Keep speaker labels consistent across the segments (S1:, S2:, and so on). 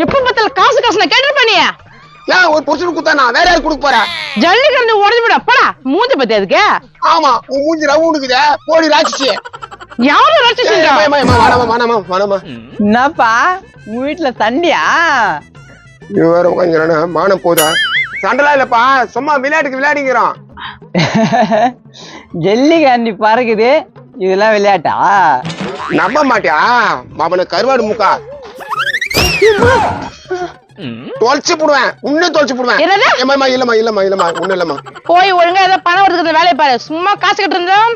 S1: எப்ப பார்த்தால காசு காசு கேட்டு பண்ணியா
S2: ஒரு புருஷனுக்கு குத்தானா வேற யாரு கொடுக்க போற?
S1: ஜல்லிக்கட்டு உடஞ்சு விட அப்படா மூஞ்சி பத்தி அதுக்கு.
S2: ஆமா உன் மூஞ்சி ரவுண்டுக்குதே போடி ராட்சசி.
S1: யாரு ராட்சசி?
S3: என்னப்பா உங்க வீட்டுல சண்டையா?
S2: நீ வேற உட்காந்துறானா மானம் போதா? சண்டலா இல்லப்பா சும்மா விளையாட்டுக்கு விளையாடிங்கிறோம்.
S3: ஜல்லிக்காண்டி பறக்குது இதெல்லாம் விளையாட்டா?
S2: நம்ப மாட்டியா அவனை கருவாடு முக்கா தொலைச்சு போடுவேன். உன்ன தொலைச்சு போடுவேன். இல்லம்மா ஒண்ணு இல்லம்மா.
S1: போய் ஒழுங்கா ஏதாவது பணம் வருது வேலையை பாரு. சும்மா காசு கட்டு இருந்தோம்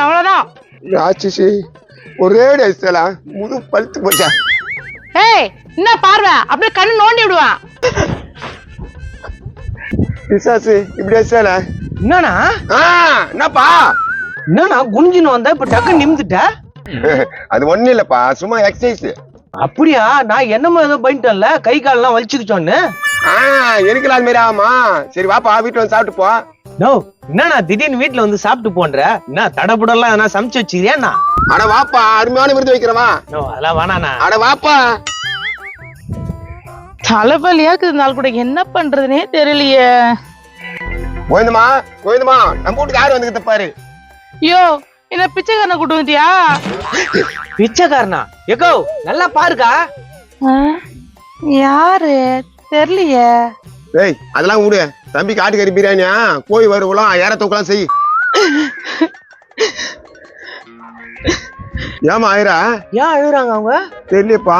S1: அவ்வளவுதான்.
S2: ராட்சசி ஒரே ஐசலா முது பழுத்து போச்சா?
S1: ஏய் என்ன பார்வை அப்படியே கண்ணு நோண்டி விடுவான்.
S2: பிசாசு இப்படி ஐசல
S3: என்னண்ணா?
S2: என்னப்பா
S3: என்னண்ணா குனிஞ்சுன்னு வந்தா இப்ப டக்கு நிமிந்துட்ட?
S2: அது ஒண்ணு இல்லப்பா சும்மா எக்ஸசைஸ்.
S3: அப்படியா? நான் என்னமோ ஏதோ பண்ணிட்டேன்ல கை கால் எல்லாம் வலிச்சுக்கிச்சோன்னு.
S2: எனக்கு அது மாதிரி ஆமா. சரி வாப்பா வீட்டுல வந்து சாப்பிட்டு போ.
S3: நோ என்னண்ணா திடீர்னு வீட்டுல வந்து சாப்பிட்டு போன்ற என்ன தடபுடலாம் எதனா சமைச்சு வச்சுக்கிறியாண்ணா?
S2: அட வாப்பா அருமையான விருது வைக்கிறவா.
S3: அதெல்லாம் வேணாண்ணா.
S2: அட வாப்பா.
S1: தலைவலியா இருக்குதுனால கூட என்ன பண்றதுனே தெரியலையே.
S2: கோவிந்தமா நம்ம வீட்டுக்கு யாரு வந்து பாரு.
S1: ஐயோ என்ன பிச்சைக்காரனை கூட்டு வந்துட்டியா?
S3: பிச்சைக்காரனா? எக்கோ நல்லா பாருக்கா.
S1: யாரு தெரியலையே.
S2: ஏய் அதெல்லாம் விடு. தம்பிக்கு ஆட்டுக்கறி பிரியாணியா போய் வருவலாம் ஏற தூக்கலாம் செய். ஏமா ஆயிரா?
S3: ஏன் அழுகுறாங்க அவங்க?
S2: தெரியலப்பா.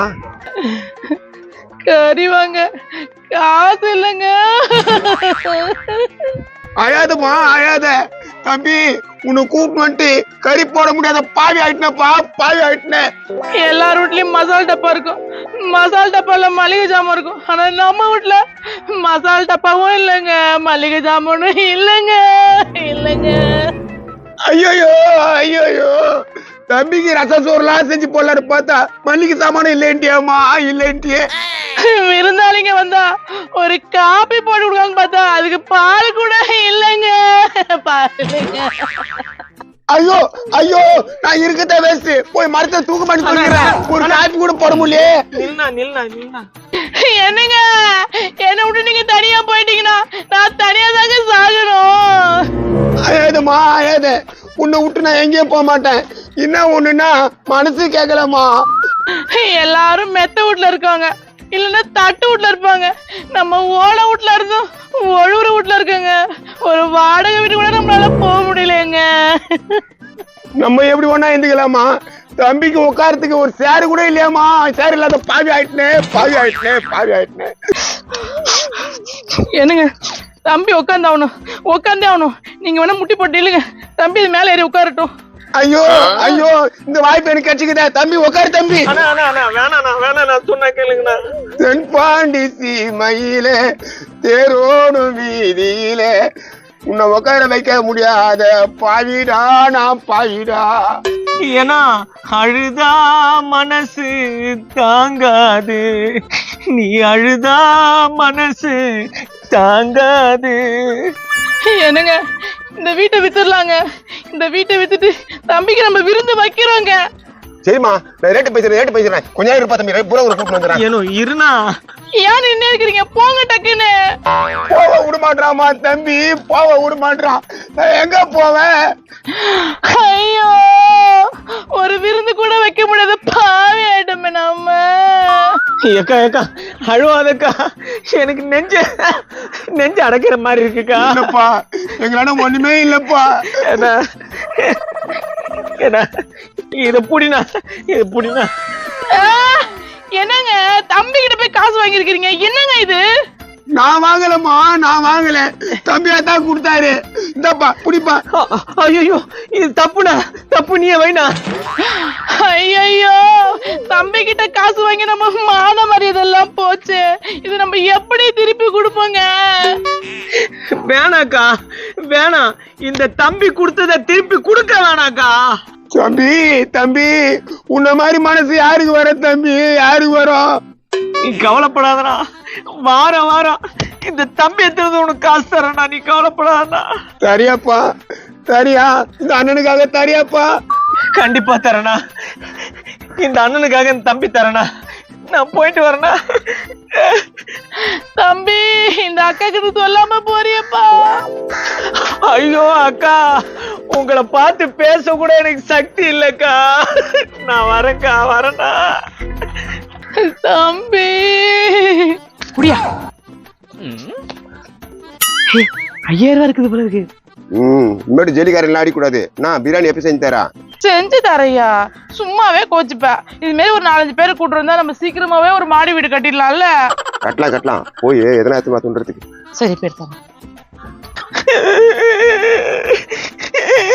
S1: கறி வாங்க காசு இல்லைங்க.
S2: அழாதமா அழாத. தம்பி உன்னை கூப்பிட்டு வந்துட்டு கறி போட முடியாத பாவி ஆயிட்டனப்பா பாவி ஆயிட்டேன்.
S1: எல்லார் வீட்லயும் மசால் டப்பா இருக்கும். மசால் டப்பால மளிகை ஜாமான் இருக்கும். ஆனா நம்ம வீட்டுல மசால் டப்பாவும் இல்லைங்க மளிகை ஜாமானும் இல்லைங்க.
S2: ஐயோ தம்பிக்கு ரசம் சோறுலாம் செஞ்சு போடலான்னு பார்த்தா மல்லிகை சாமானும் இல்லைன்ட்டியே.
S1: விருந்தாளிங்க வந்தா ஒரு காபி போட்டு கொடுக்கான்னு பார்த்தா அதுக்கு பால் கூட இல்லைங்க.
S2: ஐயோ நான் இருக்கத வேஸ்ட். போய் மரத்தை தூக்க மாட்டேன் சொல்லிடுறேன். ஒரு காபி கூட போட முடியல.
S1: என்னங்க என்ன விட்டு நீங்க தனியா போயிட்டீங்கன்னா நான் தனியா தாங்க சாகணும்.
S2: அழாத உன்னை விட்டு நான் எங்கேயும் போக மாட்டேன். என்ன ஒண்ணுன்னா மனசு கேட்கலாமா?
S1: எல்லாரும் மெத்த வீட்டுல இருக்காங்க இல்லன்னா தட்டு வீட்டுல இருப்பாங்க. நம்ம ஓலை வீட்டுல இருந்தோம் ஒழுவுற வீட்டுல இருக்கங்க. ஒரு வாடகை வீட்டு கூட நம்மளால போக முடியலங்க.
S2: நம்ம எப்படி ஒண்ணா எந்துக்கலாமா? தம்பிக்கு உட்காரத்துக்கு ஒரு சேரு கூட இல்லையாமா? சேர் இல்லாத பாவி ஆயிட்டேன்.
S1: என்னங்க தம்பி உட்காந்தே ஆகணும். நீங்க வேணா முட்டி போட்டு இல்லைங்க தம்பி இது மேல ஏறி உட்காரட்டும்.
S2: ஐயோ இந்த வாய்ப்பு எனக்கு கிடைச்சுக்குதே. தம்பி உட்காரு தம்பி.
S3: வேணா சொன்னா கேளுங்கண்ணா.
S2: தென்பாண்டி சீமையிலே தேரோடும் வீதியிலே உன்னை உட்கார வைக்க முடியாத பாவிடா நான் பாவிடா.
S3: ஏன்னா அழுதா மனசு தாங்காது. நீ அழுதா மனசு தாங்காது.
S1: என்னங்க இந்த வீட்டை வித்துடலாங்க. இந்த வீட்டை வித்துட்டு தம்பிக்கு நம்ம விருந்து வைக்கிறோங்க.
S2: சரிம்மா நான் ரேட்டு பேசுறேன். கொஞ்ச நேரம் இருப்பா தம்பி. பூரா ஒரு கூப்பிட்டு வந்துடுறேன்.
S3: ஏனோ இருனா.
S1: ஏன் நின்று இருக்கிறீங்க? போங்க டக்குன்னு.
S2: போக விட மாட்டாமா தம்பி. போக விட மாட்டான். எங்க போவேன்?
S1: ஐயோ ஒரு விருந்து கூட வைக்க முடியாத பாவி ஆயிட்டோமே நம்ம.
S3: ஏக்கா அழுவாதக்கா. எனக்கு நெஞ்சு அடைக்கிற மாதிரி இருக்குக்கா.
S2: இல்லப்பா எங்களால ஒண்ணுமே இல்லப்பா.
S3: இத புடினா
S1: என்னங்க தம்பி கிட்ட போய் காசு வாங்கிருக்கீங்க? என்னங்க இது?
S2: நான் வாங்கல. தம்பியா தான் கொடுத்தாரு. இந்தப்பா புடிப்பா.
S3: ஐயோ இது தப்பு நீயே வைனா.
S1: ஐயோ தம்பி கிட்ட காசு வாங்கி நம்ம மான மரியாதையெல்லாம் போச்சு. இது நம்ம எப்படி திருப்பி கொடுப்போங்க?
S3: வேணாக்கா வேணாம். இந்த தம்பி கொடுத்தத திருப்பி கொடுக்க வேணாக்கா.
S2: தம்பி உன்ன மாதிரி மனசு யாருக்கு வர தம்பி? யாருக்கு வரும்?
S3: நீ கவலைப்படாதடா. வாரம் இந்த தம்பி எத்தனை உனக்கு காசு தரேன்டா. நீ கவலைப்படாதடா.
S2: சரியா இந்த அண்ணனுக்காக தரியாப்பா?
S3: கண்டிப்பா தரேனா. இந்த அண்ணனுக்காக இந்த தம்பி தரேனா, நான் போயிட்டு வரேனா.
S1: தம்பி இந்த அக்கா கிட்ட சொல்லாம போறியப்பா.
S3: ஐயோ அக்கா, உங்களை பார்த்து பேச கூட எனக்கு சக்தி இல்லக்கா. நான் வரேன்க்கா, வரேனா.
S1: தம்பி
S3: குடியா 5000 ரூபா இருக்குது போல இருக்கு.
S2: இனிமேட்டு ஜெலிக்காரெல்லாம் ஆடிக்கூடாது. நான் பிரியாணி எப்ப செஞ்சு தரேன்?
S1: செஞ்சு தரையா, சும்மாவே கோச்சுப்ப. இது மாதிரி ஒரு 4-5 பேர் கூட்டு வந்தா நம்ம சீக்கிரமாவே ஒரு மாடி வீடு கட்டிடலாம்ல.
S2: கட்டலாம் போய் எதனா எடுத்து மாத்துன்றதுக்கு.
S1: சரி பேர் தரேன்.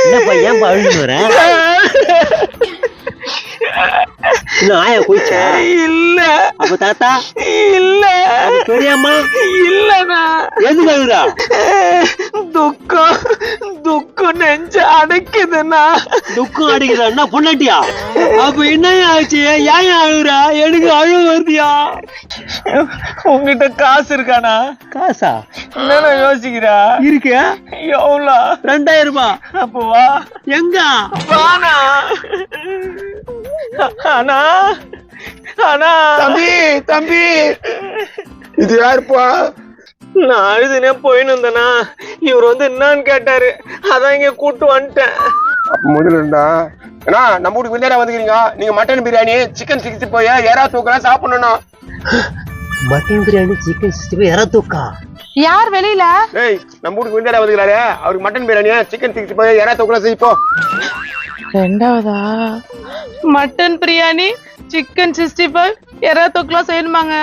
S4: என்னப்பா ஏன் அழுது வர? இன்னும் ஆயா போயிச்சா?
S3: இல்ல.
S4: அப்ப தாத்தா
S3: இல்ல.
S4: பெரியம்மா
S3: இல்லண்ணா.
S4: எதுக்கு அழுகுறா?
S3: துக்கம் நெஞ்சு அடைக்குதுண்ணா.
S4: துக்கம் அடிக்கிறா பொண்ணாட்டியா? அப்ப என்ன ஆச்சு? ஏன் அழுகுறா? எனக்கு அழுவு வருதியா?
S3: உங்ககிட்ட காசு இருக்கானா?
S4: காசா
S3: என்ன யோசிக்கிறா?
S4: இருக்கு.
S3: எவ்வளோ?
S4: 2000 ரூபாய்.
S3: அப்போ வா.
S4: எங்க
S3: வானா. அண்ணா அண்ணா.
S2: தம்பி இது யாருப்பா?
S3: நான் அழுதுனே போயின்னு இருந்தேனா, இவர் வந்து என்னன்னு கேட்டாரு, அதான் இங்க கூட்டு வந்துட்டேன்.
S2: முதல்ல இருந்தா ஏன்னா நம்ம வீட்டுக்கு விருந்தாடா வந்துக்கிறீங்க. நீங்க மட்டன் பிரியாணி, சிக்கன் 65 எறா தூக்கலாம் சாப்பிடணும்.
S4: மட்டன் பிரியாணி, சிக்கன் 65 எறா தூக்கா?
S1: யார் வெளியில?
S2: ஏய், நம்ம வீட்டுக்கு விருந்தாடா வந்துக்கிறாரு, அவருக்கு மட்டன் பிரியாணி, சிக்கன் 65 எறா தூக்கலாம் செய்ப்போ.
S1: ரெண்டாவதா மட்டன் பிரியாணி, சிக்கன் 65 எறா தொக்குலாம் செய்யணுமாங்க?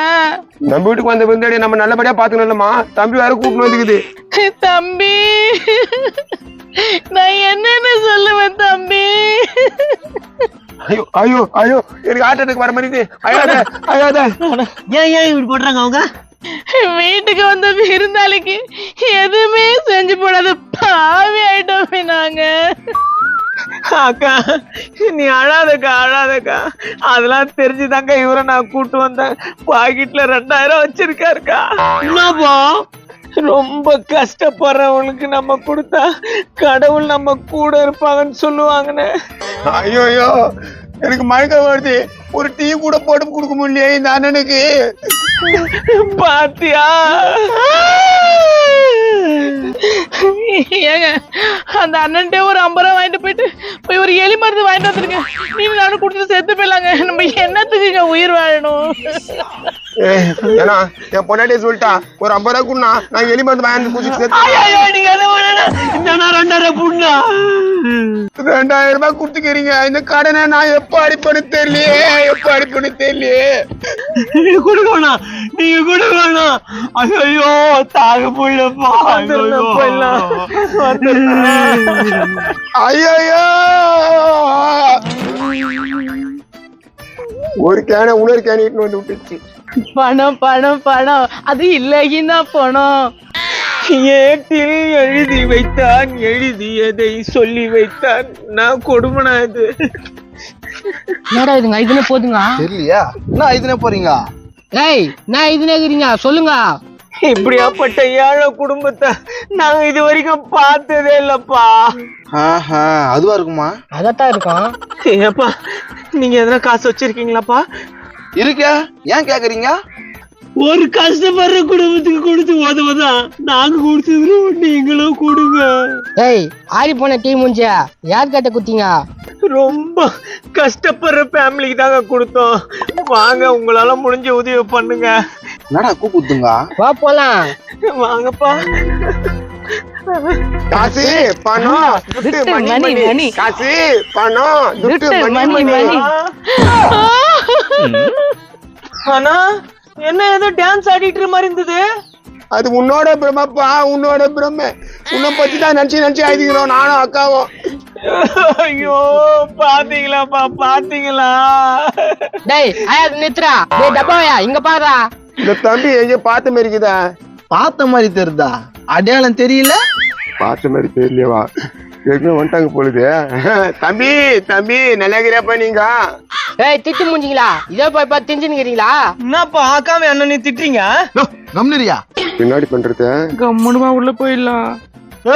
S2: நம்ம வீட்டுக்கு வந்த விருந்தாடி நம்ம நல்லபடியா பாத்துக்கணும்மா. தம்பி வேற கூப்பிட்டு வந்துக்குது.
S1: தம்பி நான் என்னன்னு சொல்லுவேன் தம்பி?
S2: ஐயோ எனக்கு ஆட்டத்துக்கு வர மாதிரி அழாத.
S4: ஏன் இப்படி பண்றாங்க அவங்க?
S1: வீட்டுக்கு வந்த விருந்தாளிக்கு எதுவுமே செஞ்சு போடாத பாவி ஆயிட்டோமே நாங்க.
S3: அக்கா நீ அழாதக்கா. அதெல்லாம் தெரிஞ்சுதாங்க இவரை நான் கூட்டு வந்தேன். பாக்கெட்ல 2000 வச்சிருக்காருக்கா.
S4: என்னப்பா?
S3: ரொம்ப கஷ்டப்படுறவங்களுக்கு நம்ம கொடுத்தா கடவுள் நம்ம கூட இருப்பாங்கன்னு சொல்லுவாங்கன்னு.
S2: ஐயோ எனக்கு மயக்கம் வருது. ஒரு டீ கூட போட்டு கொடுக்க முடியலையே இந்த அண்ணனுக்கு.
S3: பாத்தியா?
S1: ஏங்க அந்த அண்ணன்ட்டே ஒரு 50 ரூபா வாங்கிட்டு போய் ஒரு எலி மருந்து வாங்கிட்டு வந்துருங்க. நீங்க நானும் கொடுத்து செத்து போயிடலாங்க. நம்ம என்னத்துக்குங்க உயிர் வாழணும்?
S2: ஏன்னா என் பொண்டாட்டியே சொல்லிட்டா, ஒரு 50 ரூபா குண்ணா நான் எலி மருந்து வாங்கி குடிச்சு
S3: நீங்க அதை என்னன்னா 2000 புண்ணா
S2: 2000 ரூபாய் கொடுத்துக்கிறீங்க. இந்த கடனை நான் எப்ப அடிப்பேன்னு தெரியலையே.
S4: கொடுக்க வேணாம், நீங்க கொடுக்க வேணாம். ஐயோ தாக போயிடப்பா.
S2: ஐயோ ஒரு கேனை இன்னொரு கேனை இட்டு வந்து விட்டுச்சு.
S1: பணம் அது இல்லைன்னா பணம்.
S3: ஏட்டில் எழுதி வைத்தான், எழுதியதை சொல்லி வைத்தான். நான் கொடுமனா இது?
S5: என்னடா இதுங்க இதுனே போதுங்க?
S6: தெரியலையா? என்ன இதுனே போறீங்க?
S5: ஏய் நான் இதுனே இருக்கிறீங்க சொல்லுங்க.
S3: இப்படியாப்பட்ட ஏழை குடும்பத்தை நாங்க இது வரைக்கும் பார்த்ததே இல்லப்பா.
S6: ஆஹா, அதுவா இருக்குமா?
S5: அதத்தான் இருக்கும்.
S3: ஏப்பா நீங்க எதனா காசு வச்சிருக்கீங்களாப்பா?
S6: இருக்கா? ஏன் கேக்குறீங்க?
S4: ஒரு கஷ்டப்படுற குடும்பத்துக்கு கொடுத்து உதவுதான் நாங்க கொடுத்தது, நீங்களும் கொடுங்க.
S5: ஏய் ஆறி போன டீ முஞ்சியா யார் கிட்ட குத்தீங்க?
S3: ரொம்ப கஷ்டப்படுற ஃபேமிலிக்கு தாங்க கொடுத்தோம். வாங்க, உங்களால முடிஞ்ச உதவி பண்ணுங்க.
S6: என்னடா கூப்பிடுங்க?
S5: வா போலாம்.
S3: வாங்கப்பா.
S2: காசு பணம் துட்டு மணி. காசு பணம் துட்டு மணி.
S3: ஆனா என்ன ஏதோ டான்ஸ் ஆடிட்டு மாதிரி இருந்தது?
S2: அது உன்னோட பிரம்மப்பா, உன்னோட பிரம்ம. உன்னை பத்தி தான் நினைச்சு ஆயிக்கிறோம் நானும் அக்காவும்.
S3: ஐயோ பாத்தீங்களாப்பா, பாத்தீங்களா?
S5: டேய் ஆயா நித்ரா, டேய் டப்பாயா இங்க பாருடா.
S2: இந்த தம்பி எங்க பார்த்த மாதிரி இருக்குதா?
S6: பார்த்த மாதிரி தெரியுதா? அடையாளம் தெரியல?
S2: பார்த்த மாதிரி தெரியலையவா? வந்துட்டாங்க பொழுது. தம்பி நல்லா இருக்கிறப்ப நீங்க?
S5: ஏய் திட்டு முடிஞ்சிங்களா? இதே போய் பார்த்து தெரிஞ்சுக்கிறீங்களா?
S3: என்னப்பா ஆக்காம என்ன நீ திட்டுறீங்க?
S6: கம்னரியா
S2: பின்னாடி பண்றது
S1: கம்முனுமா உள்ள போயிடலாம்.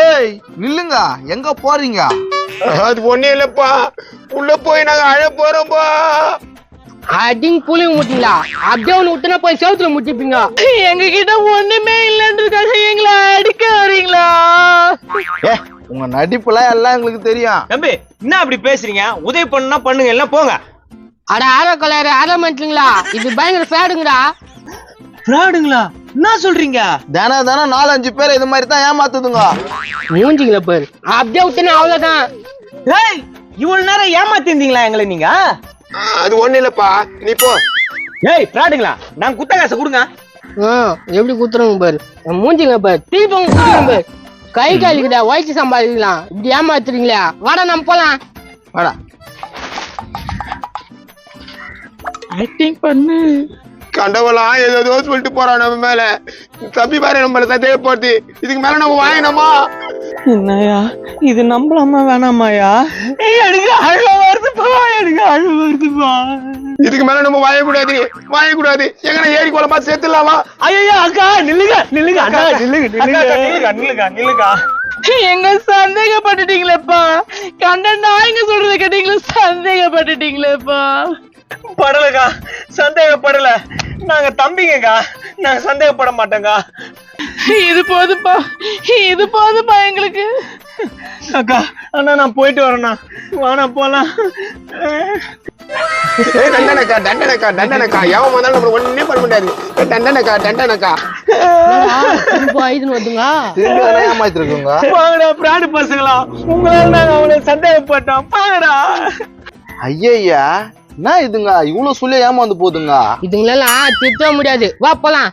S6: ஏய் நில்லுங்க, எங்க போறீங்க?
S2: அது ஒண்ணே இல்லப்பா, உள்ள போய் நாங்க அழ போறோம்பா.
S5: அடிங் புளிய முட்டிங்களா அப்படியே ஒண்ணு விட்டுனா போய் செவுத்துல முட்டிப்பீங்க.
S1: எங்க கிட்ட ஒண்ணுமே இல்லன்றதுக்காக எங்களை அடிக்க வரீங்களா?
S6: ஏ உங்க நடிப்புலாம் எல்லாம் எங்களுக்கு தெரியும்.
S3: தம்பி என்ன அப்படி பேசுறீங்க? உதவி பண்ணுனா பண்ணுங்க, எல்லாம் போங்க.
S5: அட ஆரோ கலர் ஆரோ மாட்டீங்களா? இது பயங்கர ஃபேடுங்கடா.
S3: ஃப்ராடுங்களா? என்ன சொல்றீங்க?
S6: தினம் 4-5 பேர் இது மாதிரி தான் ஏமாத்துதுங்க.
S5: மூஞ்சிங்களா பாரு, அப்படியே விட்டுனா அவ்வளவுதான்.
S3: ஏய், இவ்வளவு நேரம் ஏமாத்திருந்தீங்களா எங்களை நீங்க?
S2: அது ஒண்ணு இல்லப்பா, நீ போ.
S3: ஏய் ஃப்ராடுங்களா, நான் குத்த காசை கொடுங்க.
S5: எப்படி குத்துறோங்க பாரு, மூஞ்சிங்க பாரு, திருப்பி குத்துறோங்க பாரு. கை காலிக்கிட்ட வயசு சம்பாதிக்கலாம், இப்படி ஏமாத்துறீங்களா? வாடா நம்ம போலாம்.
S6: வாடா.
S1: ஆக்டிங் பண்ணு.
S2: கண்டவெல்லாம் ஏதோ சொல்லிட்டு போறான் நம்ம மேல. தம்பி பாரு நம்மள சந்தேகப்படுத்தி, இதுக்கு மேல நம்ம வாங்கினோமா?
S3: என்னையா இது நம்பலாமா வேணாமாயா? எனக்கு அழுவ வருதுப்பா, எனக்கு அழுவ வருதுப்பா.
S2: இதுக்கு மேல நம்ம வாங்கக்கூடாது. எங்கன ஏரி குளமா சேர்த்துலாமா?
S3: ஐயா அக்கா நில்லுங்க அக்கா, நில்லுங்க.
S1: எங்க சந்தேகப்பட்டுட்டீங்களேப்பா. கண்ட நாய்ங்க சொல்றத கேட்டீங்களா? சந்தேகப்பட்டுட்டீங்களேப்பா.
S3: படலக்கா, சந்தேகப்படல. நாங்க தம்பிங்கக்கா, நாங்க சந்தேகப்பட மாட்டோங்க.
S1: இது போதுப்பா எங்களுக்கு.
S3: அக்கா அண்ணா நான் போயிட்டு வரேண்ணா, வாண்ணா போலாம்.
S2: தண்டனக்கா எவன் வந்தாலும் நம்ம ஒண்ணுமே பண்ண முடியாது. தண்டனக்கா
S5: ஐதுன்னு வந்துங்க.
S6: திரும்பி வேணா ஏமாத்திருக்குங்க.
S3: வாங்கடா பிராடு பசங்களா, உங்களால நாங்க அவளை சந்தேகப்பட்டோம். பாங்கடா.
S6: ஐயா என்ன இதுங்க இவ்வளவு சொல்லி ஏமாந்து போதுங்க.
S5: இதுங்களெல்லாம் திட்ட முடியாது, வா போலாம்.